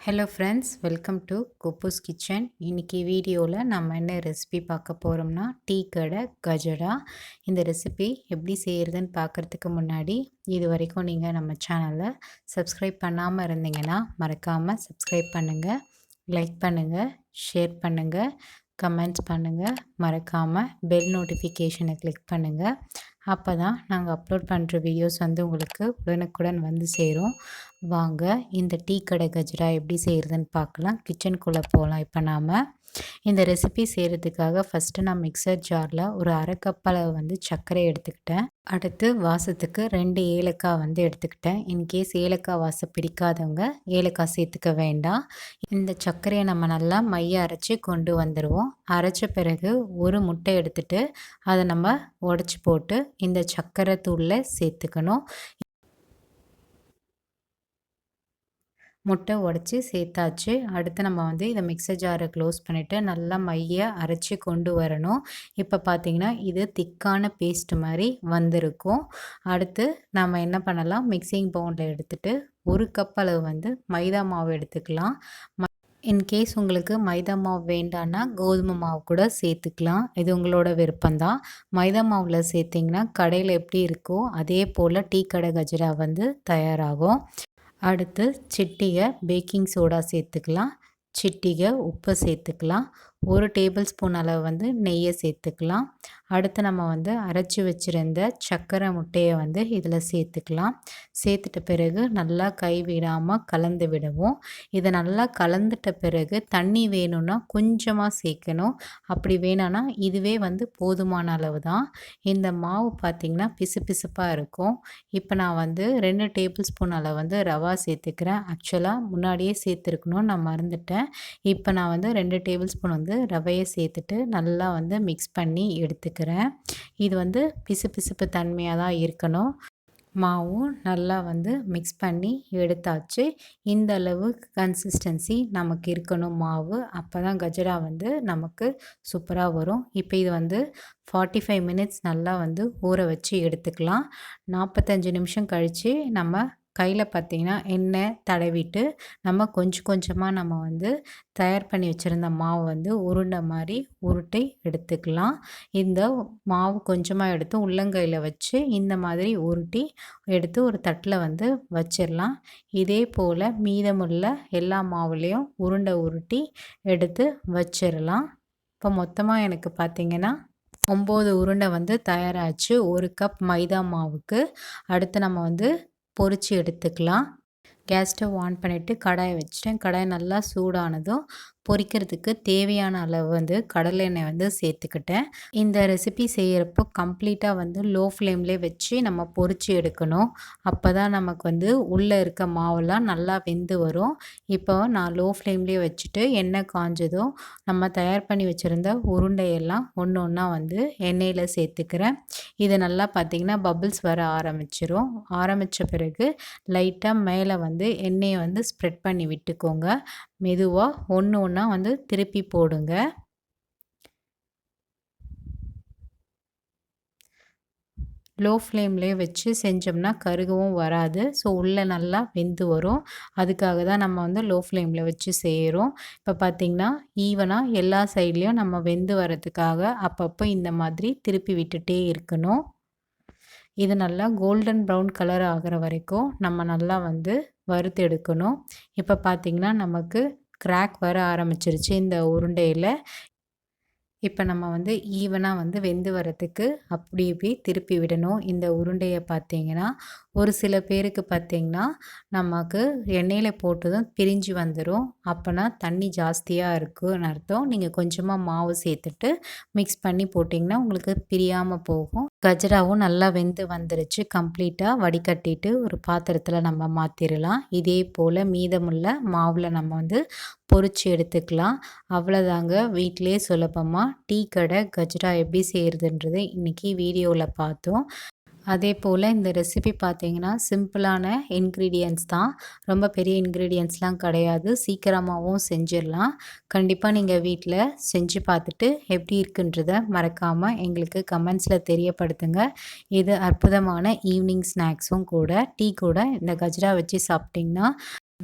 Hello friends, welcome to kuboos kitchen. இன்றைக்கி வீடியோவில் நம்ம என்ன ரெசிபி பார்க்க போகிறோம்னா டீ கடை கஜடா. இந்த ரெசிபி எப்படி செய்கிறதுன்னு பார்க்குறதுக்கு முன்னாடி இது வரைக்கும் நீங்கள் நம்ம சேனலை சப்ஸ்கிரைப் பண்ணாமல் இருந்தீங்கன்னா மறக்காமல் சப்ஸ்கிரைப் பண்ணுங்கள், லைக் பண்ணுங்கள், ஷேர் பண்ணுங்கள், கமெண்ட்ஸ் பண்ணுங்கள். மறக்காமல் பெல் நோட்டிஃபிகேஷனை கிளிக் பண்ணுங்கள். அப்போ தான் நாங்கள் அப்லோட் பண்ணுற வீடியோஸ் உங்களுக்கு உடனுக்குடன் வந்து சேரும். வாங்க இந்த டீ கடை கஜ்ரா எப்படி செய்கிறதுன்னு பார்க்கலாம். கிச்சனுக்குள்ளே போகலாம். இப்போ நாம் இந்த ரெசிபி செய்கிறதுக்காக ஃபஸ்ட்டு நான் மிக்சர் ஜாரில் ஒரு அரை கப் அளவு சர்க்கரை எடுத்துக்கிட்டேன். அடுத்து வாசத்துக்கு 2 ஏலக்காய் எடுத்துக்கிட்டேன். இன்கேஸ் ஏலக்காய் வாசம் பிடிக்காதவங்க ஏலக்காய் சேர்த்துக்க வேண்டாம். இந்த சர்க்கரையை நம்ம நல்லா மைய அரைச்சி கொண்டு வந்துடுவோம். அரைச்ச பிறகு ஒரு முட்டை எடுத்துகிட்டு அதை நம்ம உடச்சி போட்டு இந்த சர்க்கரை தூளில் சேர்த்துக்கணும். முட்டை உடச்சி சேர்த்தாச்சு. அடுத்து நம்ம இதை மிக்சர் ஜாரை க்ளோஸ் பண்ணிவிட்டு நல்லா மைய அரைச்சி கொண்டு வரணும். இப்போ பார்த்திங்கன்னா இது திக்கான பேஸ்ட் மாதிரி வந்திருக்கும். அடுத்து நம்ம என்ன பண்ணலாம், மிக்சிங் பவுலில் எடுத்துகிட்டு ஒரு கப் அளவு மைதா மாவு எடுத்துக்கலாம். இன்கேஸ் உங்களுக்கு மைதா மாவு வேண்டான்னா கோதுமை மாவு கூட சேர்த்துக்கலாம். இது உங்களோட விருப்பம்தான். மைதா மாவில் சேர்த்திங்கன்னா கடையில் எப்படி இருக்கோ அதே போல் டீ கடை கஜ்ரா தயாராகும். அடுத்து சிட்டிகை பேக்கிங் சோடா சேர்த்துக்கலாம், சிட்டிகை உப்பு சேர்த்துக்கலாம், 1 டேபிள் ஸ்பூன் அளவு நெய்யை சேர்த்துக்கலாம். அடுத்து நம்ம அரைச்சி வச்சுருந்த சர்க்கரை முட்டையை இதில் சேர்த்துக்கலாம். சேர்த்துட்ட பிறகு நல்லா கை விடாமல் கலந்து விடுவோம். இதை நல்லா கலந்துட்ட பிறகு தண்ணி வேணும்னா கொஞ்சமாக சேர்க்கணும். அப்படி வேணான்னா இதுவே போதுமான அளவு தான். இந்த மாவு பார்த்திங்கன்னா பிசு பிசுப்பாக இருக்கும். இப்போ நான் 2 டேபிள் ஸ்பூன் அளவு ரவா சேர்த்துக்கிறேன். ஆக்சுவலாக முன்னாடியே சேர்த்துருக்கணும், நான் மறந்துட்டேன். இப்போ நான் 2 டேபிள் ஸ்பூன் ரவையை சேர்த்துட்டு நல்லா மிக்ஸ் பண்ணி எடுத்துக்கிறேன். இது பிசு பிசுப்பு தன்மையாக தான் இருக்கணும். மாவும் நல்லா மிக்ஸ் பண்ணி எடுத்தாச்சு. இந்த அளவு கன்சிஸ்டன்சி நமக்கு இருக்கணும் மாவு. அப்போ தான் கஜ்ரா நமக்கு சூப்பராக வரும். இப்போ இது 45 மினிட்ஸ் நல்லா ஊற வச்சு எடுத்துக்கலாம். 45 நிமிஷம் கழித்து நம்ம கையில் பார்த்திங்கன்னா எண்ணெய் தடவிட்டு நம்ம கொஞ்சம் கொஞ்சமாக நம்ம தயார் பண்ணி வச்சுருந்த மாவு உருண்டை மாதிரி உருட்டி எடுத்துக்கலாம். இந்த மாவு கொஞ்சமாக எடுத்து உள்ளங்கையில் வச்சு இந்த மாதிரி உருட்டி எடுத்து ஒரு தட்டில் வச்சிடலாம். இதே போல் மீதமுள்ள எல்லா மாவுலேயும் உருண்டை உருட்டி எடுத்து வச்சிடலாம். இப்போ மொத்தமாக எனக்கு பார்த்திங்கன்னா 9 உருண்டை தயாராச்சு 1 கப் மைதா மாவுக்கு. அடுத்து நம்ம பொரிச்சு எடுத்துக்கலாம். கேஸ் ஸ்டவ் ஆன் பண்ணிவிட்டு கடாயை வச்சுட்டேன். கடாய் நல்லா சூடானதும் பொரிக்கிறதுக்கு தேவையான அளவு கடலை எண்ணெய் சேர்த்துக்கிட்டேன். இந்த ரெசிபி செய்கிறப்போ கம்ப்ளீட்டாக லோ ஃப்ளேம்லேயே வச்சு நம்ம பொரிச்சு எடுக்கணும். அப்போ தான் நமக்கு உள்ளே இருக்க மாவெல்லாம் நல்லா வெந்து வரும். இப்போ நான் லோ ஃப்ளேம்லேயே வச்சுட்டு எண்ணெய் காஞ்சதும் நம்ம தயார் பண்ணி வச்சுருந்த உருண்டையெல்லாம் ஒன்று ஒன்றா எண்ணெயில் சேர்த்துக்கிறேன். இது நல்லா பார்த்திங்கன்னா பபிள்ஸ் வர ஆரம்பிச்சிரும். ஆரம்பித்த பிறகு லைட்டாக மேலே எண்ணெயை ஸ்ப்ரெட் பண்ணி விட்டுக்கோங்க. மெதுவாக ஒன்று ஒன்றா திருப்பி போடுங்க. லோ ஃப்ளேம்லேயே வச்சு செஞ்சோம்னா கருகவும் வராது. ஸோ உள்ளே நல்லா வெந்து வரும். அதுக்காக தான் நம்ம லோ ஃப்ளேமில் வச்சு செய்கிறோம். இப்போ பார்த்திங்கன்னா ஈவனாக எல்லா சைட்லேயும் நம்ம வெந்து வரதுக்காக அப்பப்போ இந்த மாதிரி திருப்பி விட்டுட்டே இருக்கணும். இது நல்லா கோல்டன் ப்ரௌன் கலர் ஆகிற வரைக்கும் நம்ம நல்லா வறுத்து எடுக்கணும். இப்போ பார்த்திங்கன்னா நமக்கு கிராக் வர ஆரம்பிச்சிருச்சு இந்த உருண்டையில். இப்போ நம்ம ஈவனாக வெந்து வரத்துக்கு அப்படி இப்படி திருப்பி விடணும். இந்த உருண்டையை பார்த்திங்கன்னா ஒரு சில பேருக்கு பார்த்திங்கன்னா நமக்கு எண்ணெயில் போட்டதும் பிரிஞ்சு வந்துடும். அப்போனா தண்ணி ஜாஸ்தியாக இருக்குன்னு அர்த்தம். நீங்கள் கொஞ்சமாக மாவு சேர்த்துட்டு மிக்ஸ் பண்ணி போட்டிங்கன்னா உங்களுக்கு பிரியாமல் போகும். கஜ்ராவும் நல்லா வெந்து வந்துருச்சு. கம்ப்ளீட்டாக வடிகட்டிட்டு ஒரு பாத்திரத்தில் நம்ம மாற்றிடலாம். இதே போல் மீதமுள்ள மாவில் நம்ம பொரிச்சு எடுத்துக்கலாம். அவ்வளோதாங்க, வீட்டிலே சுலபமாக டீ கடை கஜ்ரா எப்படி செய்கிறதுன்றது இன்றைக்கி வீடியோவில் பார்த்தோம். அதே போல் இந்த ரெசிபி பார்த்திங்கன்னா சிம்பிளான இன்க்ரீடியன்ட்ஸ் தான், ரொம்ப பெரிய இன்க்ரீடியன்ட்ஸ்லாம் கிடையாது. சீக்கிரமாகவும் செஞ்சிடலாம். கண்டிப்பாக நீங்கள் வீட்டில் செஞ்சு பார்த்துட்டு எப்படி இருக்குன்றதை மறக்காமல் எங்களுக்கு கமெண்ட்ஸில் தெரியப்படுத்துங்க. இது அற்புதமான ஈவினிங் ஸ்நாக்ஸும் கூட. டீ கூட இந்த கஜ்ரா வச்சு சாப்பிட்டிங்கன்னா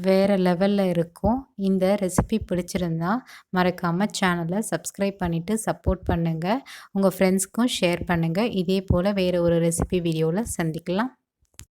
வேறு லெவலில் இருக்கும். இந்த ரெசிபி பிடிச்சிருந்தா மறக்காமல் சேனலை சப்ஸ்கிரைப் பண்ணிவிட்டு சப்போர்ட் பண்ணுங்கள். உங்கள் ஃப்ரெண்ட்ஸ்க்கும் ஷேர் பண்ணுங்கள். இதே போல் வேறு ஒரு ரெசிபி வீடியோவில் சந்திக்கலாம்.